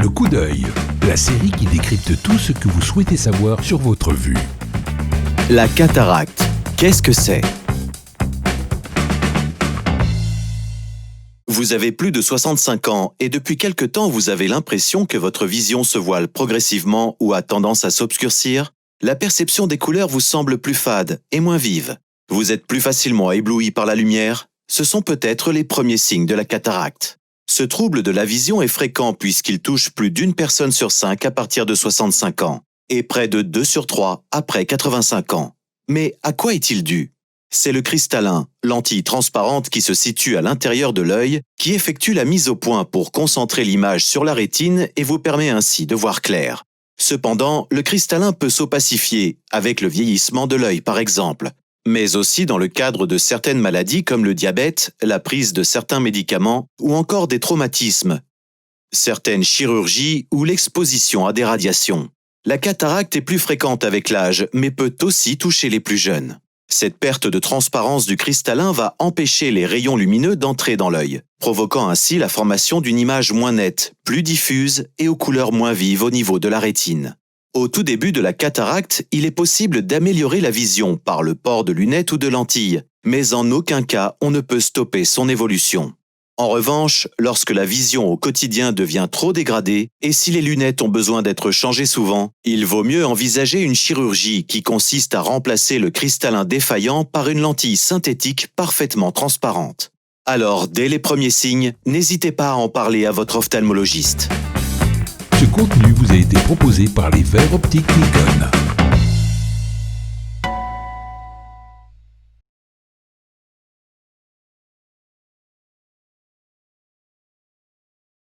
Le coup d'œil, la série qui décrypte tout ce que vous souhaitez savoir sur votre vue. La cataracte, qu'est-ce que c'est ? Vous avez plus de 65 ans et depuis quelque temps vous avez l'impression que votre vision se voile progressivement ou a tendance à s'obscurcir ? La perception des couleurs vous semble plus fade et moins vive. Vous êtes plus facilement ébloui par la lumière ? Ce sont peut-être les premiers signes de la cataracte. Ce trouble de la vision est fréquent puisqu'il touche plus d'une personne sur 5 à partir de 65 ans et près de 2 sur 3 après 85 ans. Mais à quoi est-il dû ? C'est le cristallin, lentille transparente qui se situe à l'intérieur de l'œil, qui effectue la mise au point pour concentrer l'image sur la rétine et vous permet ainsi de voir clair. Cependant, le cristallin peut s'opacifier, avec le vieillissement de l'œil par exemple, mais aussi dans le cadre de certaines maladies comme le diabète, la prise de certains médicaments ou encore des traumatismes, certaines chirurgies ou l'exposition à des radiations. La cataracte est plus fréquente avec l'âge, mais peut aussi toucher les plus jeunes. Cette perte de transparence du cristallin va empêcher les rayons lumineux d'entrer dans l'œil, provoquant ainsi la formation d'une image moins nette, plus diffuse et aux couleurs moins vives au niveau de la rétine. Au tout début de la cataracte, il est possible d'améliorer la vision par le port de lunettes ou de lentilles, mais en aucun cas on ne peut stopper son évolution. En revanche, lorsque la vision au quotidien devient trop dégradée et si les lunettes ont besoin d'être changées souvent, il vaut mieux envisager une chirurgie qui consiste à remplacer le cristallin défaillant par une lentille synthétique parfaitement transparente. Alors, dès les premiers signes, n'hésitez pas à en parler à votre ophtalmologiste. Ce contenu vous a été proposé par les Verres Optiques Nikon.